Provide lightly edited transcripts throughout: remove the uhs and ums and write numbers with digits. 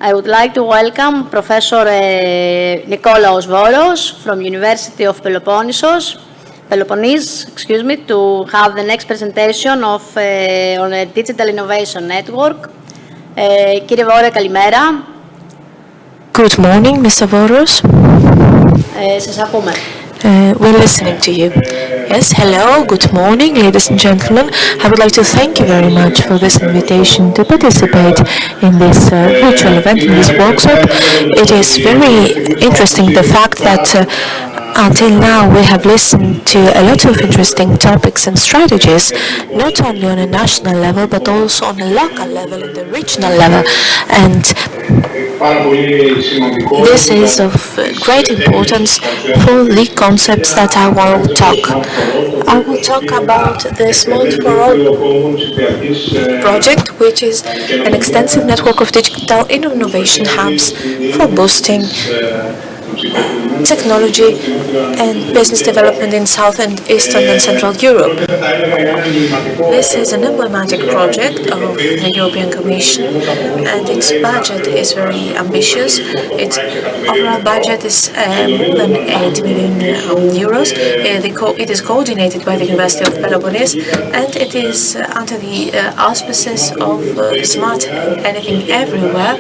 I would like to welcome Professor Nikolaos Voros from University of Peloponnese, to have the next presentation of on a digital innovation network. Κύριε Βόρε, καλημέρα. Good morning, Mr. Voros. Σας ακούμε. We're listening to you. Yes, hello, good morning, ladies and gentlemen. I would like to thank you very much for this invitation to participate in this virtual event, in this workshop. It is very interesting, the fact that until now we have listened to a lot of interesting topics and strategies, not only on a national level, but also on a local level, in the regional level. And this is of great importance for the concepts that I will talk. I will talk about the Smart for All project, which is an extensive network of digital innovation hubs for boosting technology and business development in South and Eastern and Central Europe. This is an emblematic project of the European Commission, and its budget is very ambitious. Its overall budget is more than 8 million euros. It is coordinated by the University of Peloponnese, and it is under the auspices of Smart Anything Everywhere.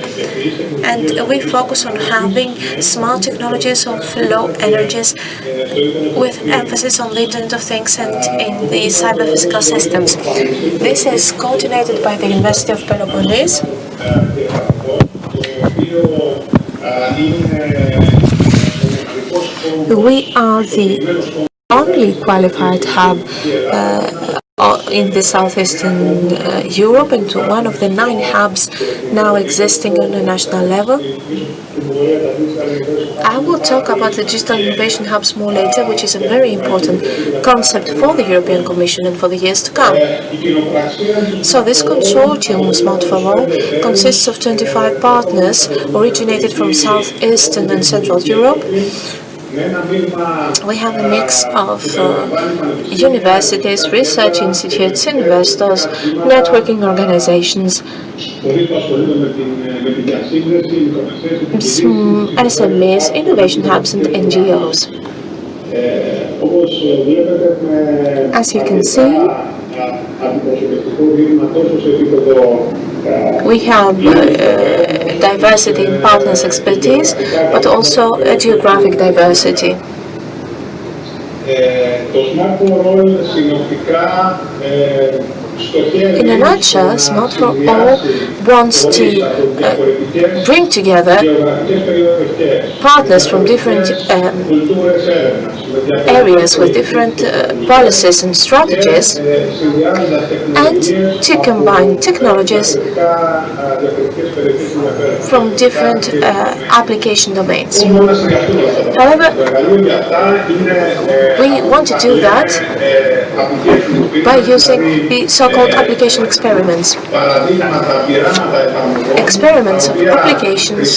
And we focus on having smart technologies of low energies with emphasis on the Internet of Things and in the cyber-physical systems. This is coordinated by the University of Peloponnese. We are the only qualified hub in the southeastern Europe, and one of the 9 hubs now existing on a national level. I will talk about the digital innovation hubs more later, which is a very important concept for the European Commission and for the years to come. So this consortium, Smart for All, consists of 25 partners originated from southeastern and central Europe. We have a mix of universities, research institutes, investors, networking organizations, SMEs, innovation hubs, and NGOs. As you can see, we have diversity in partners' expertise, but also a geographic diversity. In a nutshell, Smart for All wants to bring together partners from different areas with different policies and strategies, and to combine technologies from different application domains. However, we want to do that by using the so-called application experiments. Experiments of applications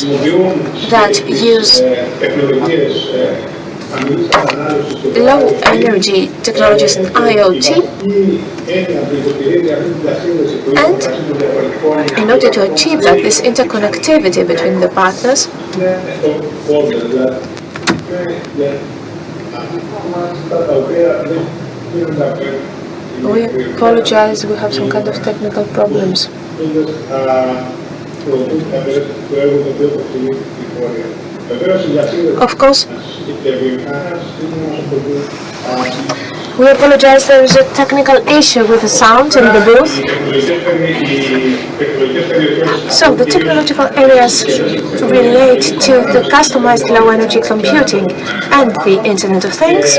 that use low energy technologies in IoT, and in order to achieve that, this interconnectivity between the partners, we apologize, we have some kind of technical problems. Of course, we apologize, there is a technical issue with the sound in the booth. So the technological areas relate to the customized low energy computing and the Internet of Things.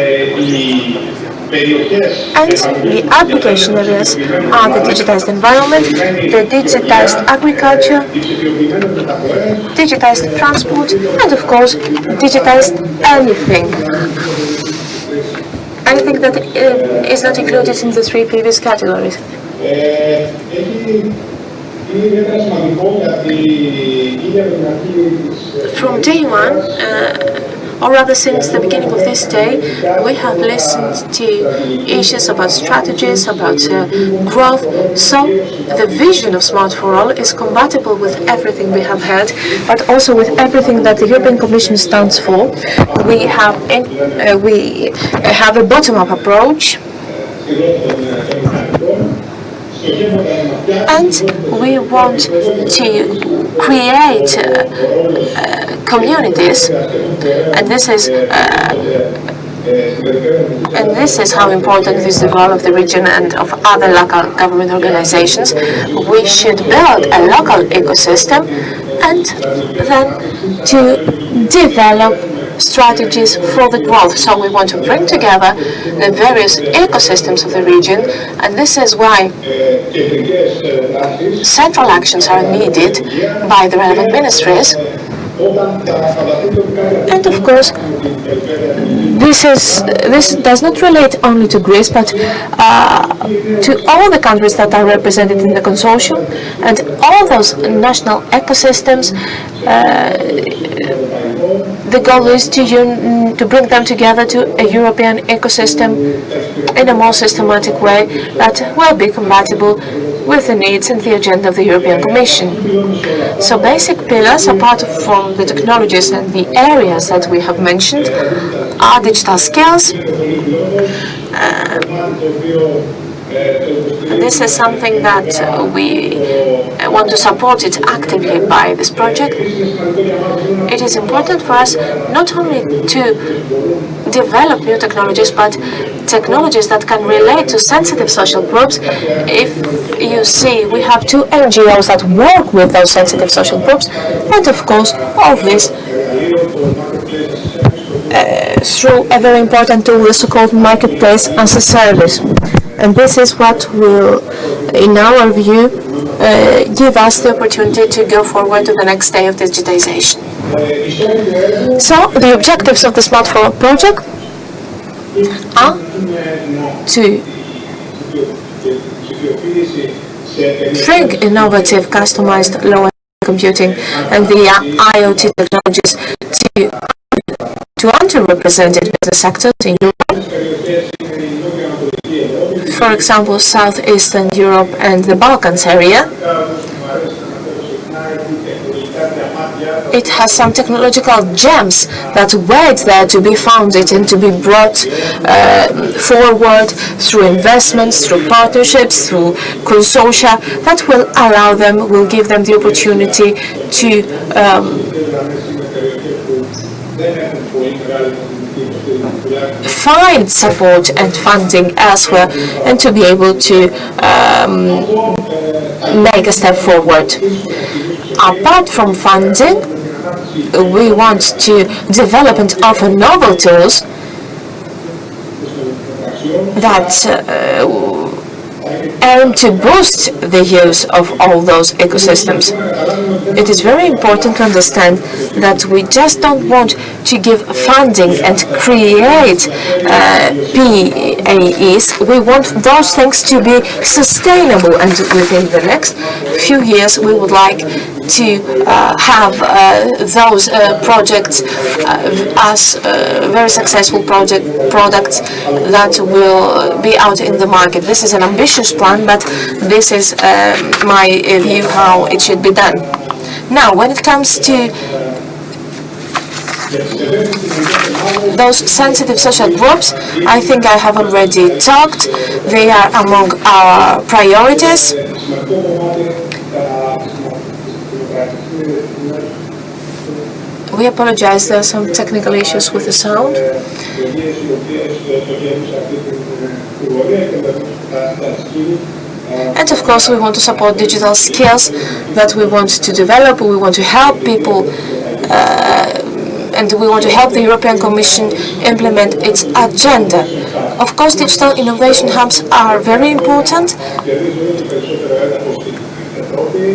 And the application areas are the digitized environment, the digitized agriculture, digitized transport, and of course, digitized anything. Anything that is not included in the 3 previous categories. From day one, or rather since the beginning of this day, we have listened to issues about strategies, about growth. So the vision of Smart for All is compatible with everything we have heard, but also with everything that the European Commission stands for. We have a bottom-up approach, and we want to create communities, and this is how important is the role of the region and of other local government organizations. We should build a local ecosystem and then to develop strategies for the growth. So we want to bring together the various ecosystems of the region, and this is why central actions are needed by the relevant ministries. And of course, this does not relate only to Greece, but to all the countries that are represented in the consortium, and all those national ecosystems. The goal is to bring them together to a European ecosystem in a more systematic way that will be compatible with the needs and the agenda of the European Commission. So basic pillars, apart from the technologies and the areas that we have mentioned, are digital skills. This is something that we want to support it actively by this project. It is important for us not only to develop new technologies, but technologies that can relate to sensitive social groups. If you see, we have 2 NGOs that work with those sensitive social groups, and of course, all this through a very important tool, the so-called marketplace as a service. And this is what will, in our view, give us the opportunity to go forward to the next stage of digitization. So the objectives of the Smart for All project are to bring innovative, customized, low-end computing and the IoT technologies to underrepresented business sectors in Europe. For example, Southeastern Europe and the Balkans area. It has some technological gems that wait there to be founded and to be brought forward through investments, through partnerships, through consortia that will give them the opportunity to find support and funding elsewhere and to be able to make a step forward. Apart from funding, we want to develop and offer novel tools that aim to boost the use of all those ecosystems. It is very important to understand that we just don't want to give funding and create PAEs. We want those things to be sustainable, and within the next few years we would like to have those projects as very successful products that will be out in the market. This is an ambitious plan, but this is my view how it should be done. Now, when it comes to those sensitive social groups, I think I have already talked. They are among our priorities. We apologize, there are some technical issues with the sound. And of course, we want to support digital skills that we want to develop. We want to help people and we want to help the European Commission implement its agenda. Of course, digital innovation hubs are very important.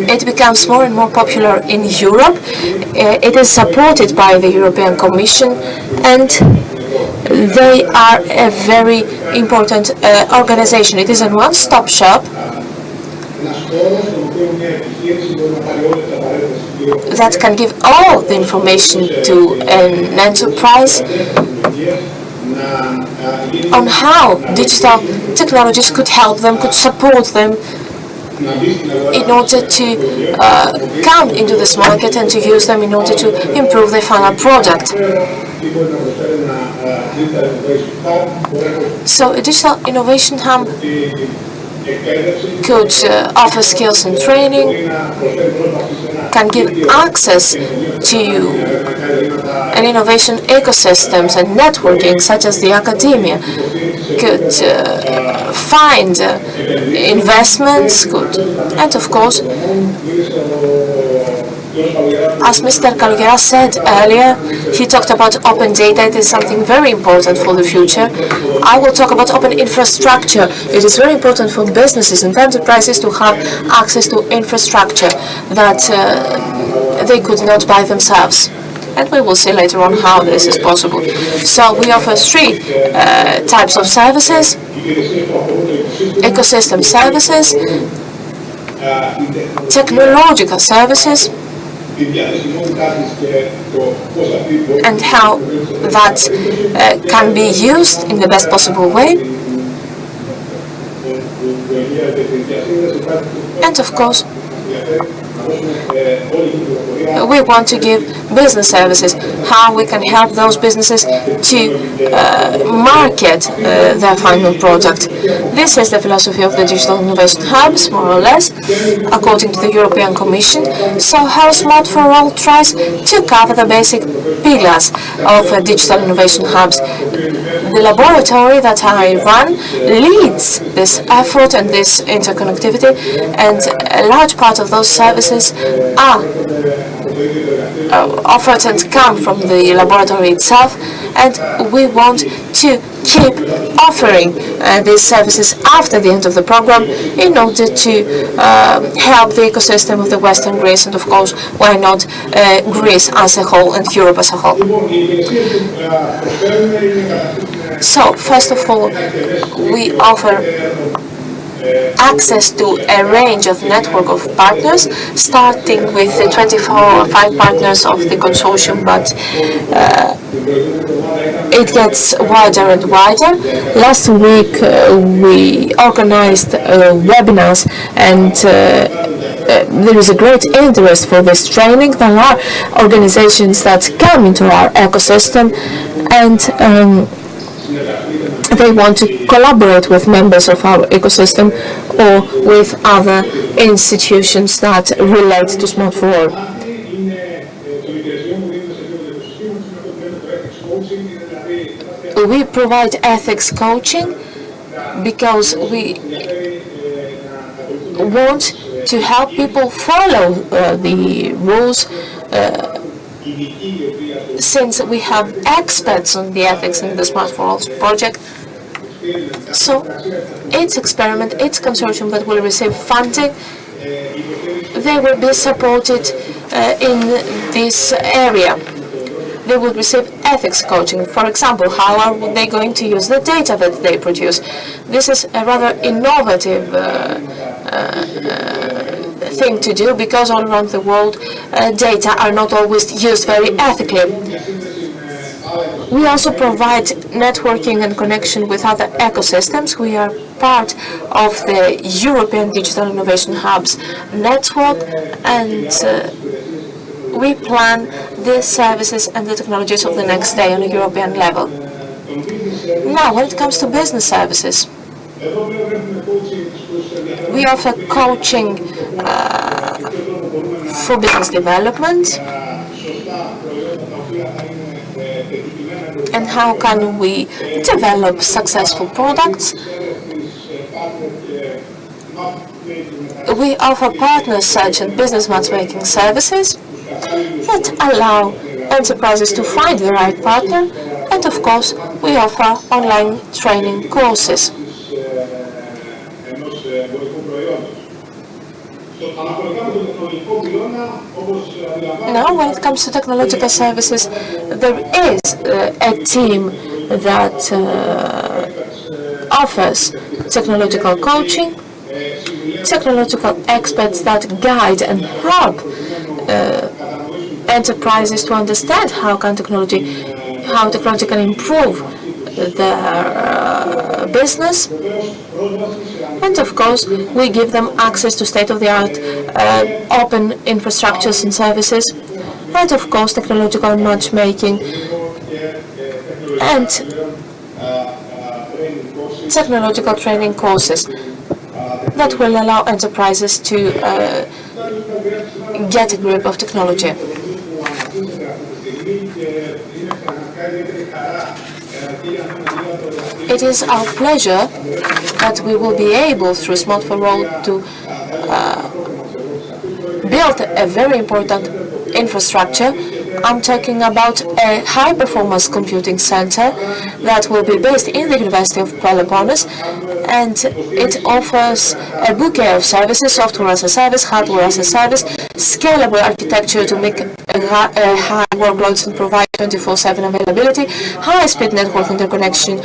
It becomes more and more popular in Europe. It is supported by the European Commission, and they are a very important organization. It is a one-stop shop that can give all the information to an enterprise on how digital technologies could help them, could support them in order to come into this market and to use them in order to improve their final product. So a digital innovation hub could offer skills and training, can give access to an innovation ecosystems and networking such as the academia, could find investments, and of course, as Mr. Kaligera said earlier, he talked about open data. It is something very important for the future. I will talk about open infrastructure. It is very important for businesses and enterprises to have access to infrastructure that they could not buy themselves. And we will see later on how this is possible. So we offer three types of services: ecosystem services, technological services, and how that can be used in the best possible way. And of course, we want to give business services, how we can help those businesses to market their final product. This is the philosophy of the digital innovation hubs, more or less, according to the European Commission. So how Smart for All tries to cover the basic pillars of digital innovation hubs. The laboratory that I run leads this effort and this interconnectivity, and a large part of those services are offered and come from the laboratory itself, and we want to keep offering these services after the end of the program in order to help the ecosystem of the Western Greece, and of course, why not Greece as a whole and Europe as a whole. So, first of all, we offer access to a range of network of partners, starting with the 24 or 5 partners of the consortium, but it gets wider and wider. Last week we organized webinars, and there is a great interest for this training. There are organizations that come into our ecosystem, and they want to collaborate with members of our ecosystem or with other institutions that relate to Smart for All. We provide ethics coaching because we want to help people follow the rules, since we have experts on the ethics in the Smart for All project. So each experiment, each consortium that will receive funding, they will be supported in this area. They will receive ethics coaching. For example, how are they going to use the data that they produce? This is a rather innovative thing to do, because all around the world data are not always used very ethically. We also provide networking and connection with other ecosystems. We are part of the European Digital Innovation Hubs network, and we plan the services and the technologies of the next day on a European level. Now, when it comes to business services, we offer coaching for business development, and how can we develop successful products. We offer partner search and business matchmaking services that allow enterprises to find the right partner, and of course we offer online training courses. Now, when it comes to technological services, there is a team that offers technological coaching. technological experts that guide and help enterprises to understand how technology can improve their business. And of course, we give them access to state-of-the-art open infrastructures and services, and of course, technological matchmaking and technological training courses that will allow enterprises to get a grip of technology. It is our pleasure that we will be able, through Smart for All, to build a very important infrastructure. I'm talking about a high-performance computing center that will be based in the University of Peloponnes, and it offers a bouquet of services: software as a service, hardware as a service, scalable architecture to make high workloads and provide 24/7 availability, high-speed network interconnection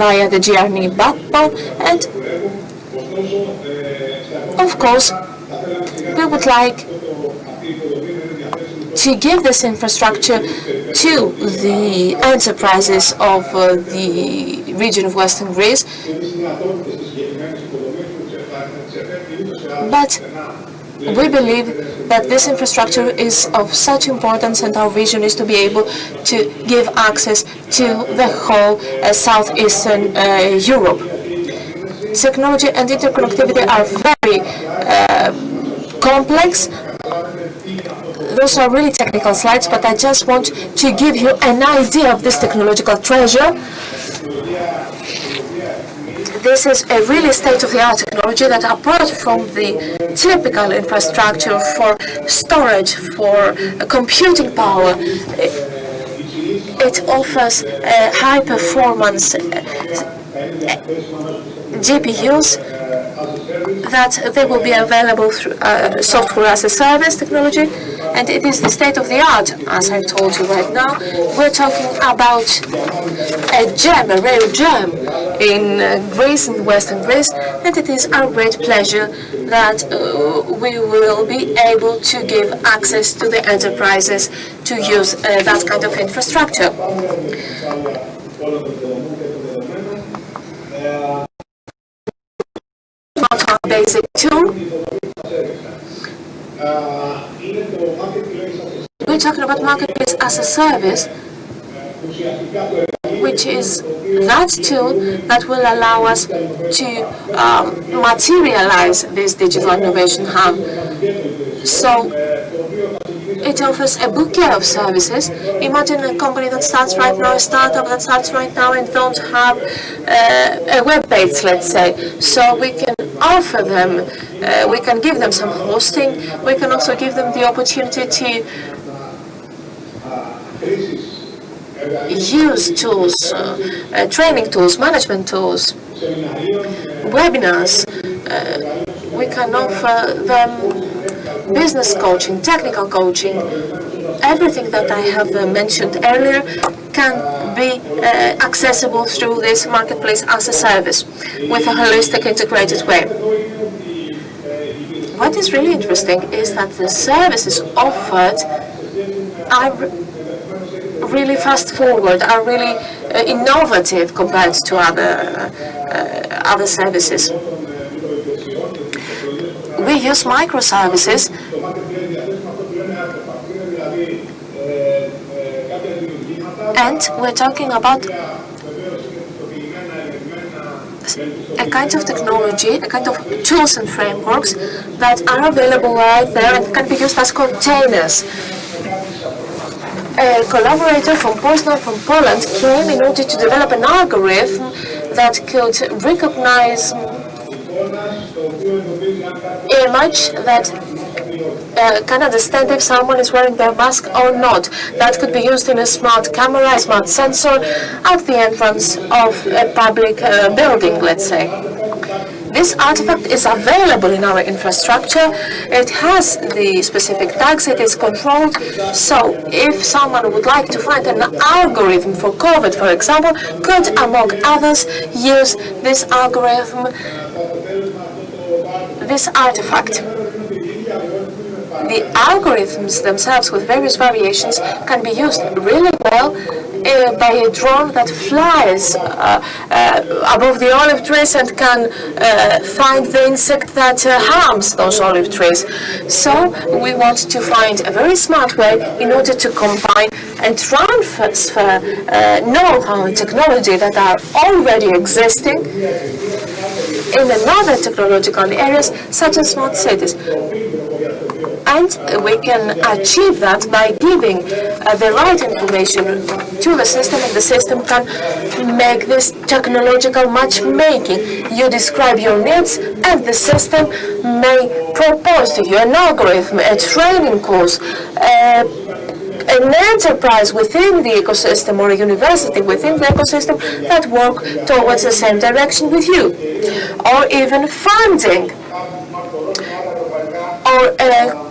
via the GRNE backbone, and of course, we would like to give this infrastructure to the enterprises of the region of Western Greece. But we believe that this infrastructure is of such importance, and our vision is to be able to give access to the whole southeastern Europe. Technology and interconnectivity are very complex. Those are really technical slides, but I just want to give you an idea of this technological treasure. This is a really state-of-the-art technology that, apart from the typical infrastructure for storage, for computing power, it offers high-performance GPUs that they will be available through software as a service technology, and it is the state-of-the-art, as I told you right now. We're talking about a gem, a rare gem in Greece, in Western Greece, and it is our great pleasure that we will be able to give access to the enterprises to use that kind of infrastructure. Not our basic tool. We're talking about marketplace as a service, which is that tool that will allow us to materialize this digital innovation hub. So it offers a bouquet of services. Imagine a company that starts right now, a startup that starts right now and don't have a web page, let's say. So we can offer them, we can give them some hosting. We can also give them the opportunity to use tools, training tools, management tools, webinars. We can offer them business coaching, technical coaching. Everything that I have mentioned earlier can be accessible through this marketplace as a service with a holistic, integrated way. What is really interesting is that the services offered are really fast forward, are really innovative compared to other services. We use microservices and we're talking about a kind of technology, a kind of tools and frameworks that are available right there and can be used as containers. A collaborator from Poznan, from Poland, came in order to develop an algorithm that could recognize image that can understand if someone is wearing their mask or not. That could be used in a smart camera, a smart sensor at the entrance of a public building, let's say. This artifact is available in our infrastructure. It has the specific tags, it is controlled. So if someone would like to find an algorithm for COVID, for example, could, among others, use this algorithm this artifact. The algorithms themselves with various variations can be used really well by a drone that flies above the olive trees and can find the insect that harms those olive trees. So we want to find a very smart way in order to combine and transfer know-how and technology that are already existing in another technological areas such as smart cities. And we can achieve that by giving the right information to the system, and the system can make this technological matchmaking. You describe your needs, and the system may propose to you an algorithm, a training course, an enterprise within the ecosystem or a university within the ecosystem that work towards the same direction with you, or even funding, or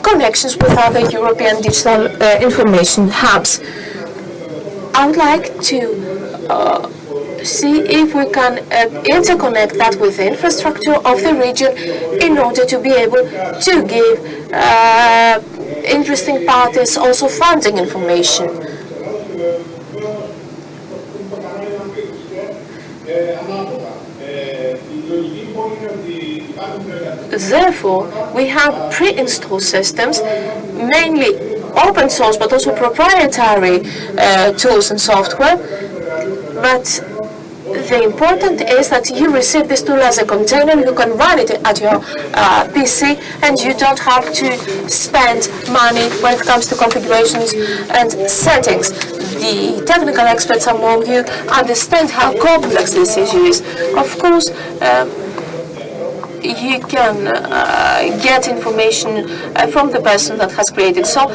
connections with other European digital information hubs. I would like to see if we can interconnect that with the infrastructure of the region in order to be able to give interesting parties also funding information. Therefore, we have pre-installed systems, mainly open source but also proprietary tools and software. But the important is that you receive this tool as a container, you can run it at your PC, and you don't have to spend money when it comes to configurations and settings. The technical experts among you understand how complex this issue is. Of course, you can get information from the person that has created. So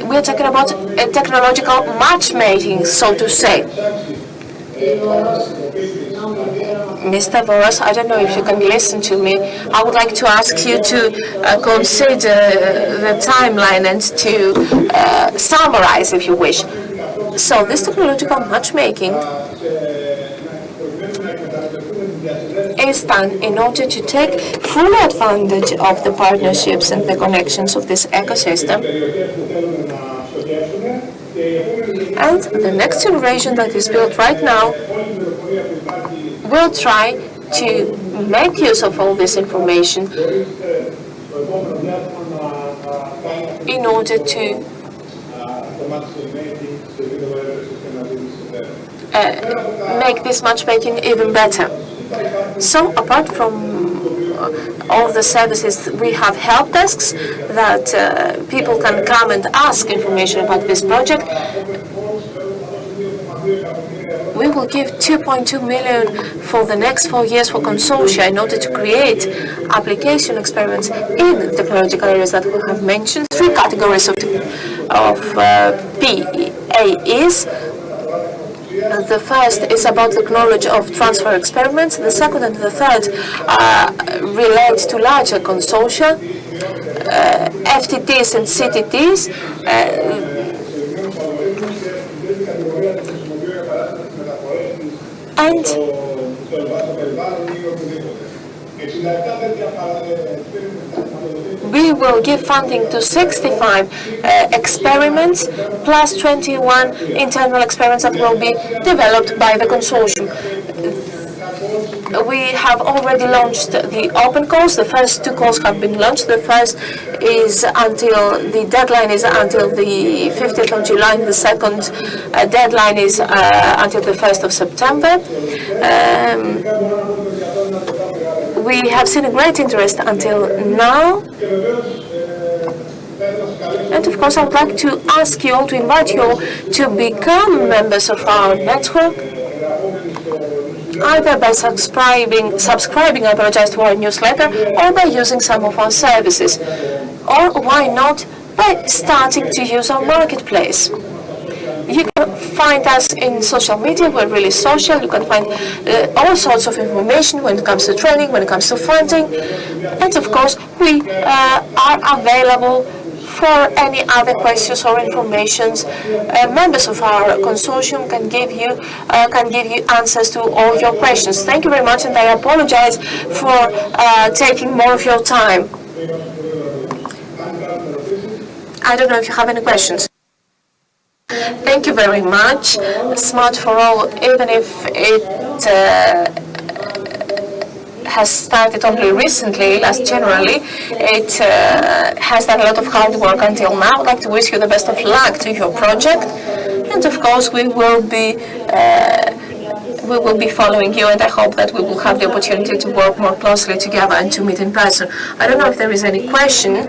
we're talking about a technological matchmaking, so to say. Mr. Voros, I don't know if you can listen to me. I would like to ask you to consider the timeline and to summarize, if you wish. So this technological matchmaking is done in order to take full advantage of the partnerships and the connections of this ecosystem. And the next generation that is built right now will try to make use of all this information in order to make this matchmaking even better. So apart from all the services, we have help desks that people can come and ask information about this project. We will give 2.2 million for the next 4 years for consortia in order to create application experiments in technological areas that we have mentioned. 3 categories of PAEs. The first is about the knowledge of transfer experiments. The second and the third relate to larger consortia, FTTs and CTTs. And we will give funding to 65 experiments plus 21 internal experiments that will be developed by the consortium. We have already launched the open calls. The first 2 calls have been launched. The first is until the deadline is until the 15th of July. And the second deadline is until the 1st of September. We have seen a great interest until now. And of course, I would like to ask you all, to invite you all to become members of our network, either by subscribing, I apologize, to our newsletter, or by using some of our services. Or why not by starting to use our marketplace. You can find us in social media. We're really social. You can find all sorts of information when it comes to training, when it comes to funding. And of course, we are available For any other questions or informations, members of our consortium can give you answers to all your questions. Thank you very much, and I apologize for taking more of your time. I don't know if you have any questions. Thank you very much. Smart for All, even if it has started only recently, last January, it has done a lot of hard work until now. I'd like to wish you the best of luck to your project, and of course we will be following you, and I hope that we will have the opportunity to work more closely together and to meet in person. I don't know if there is any question.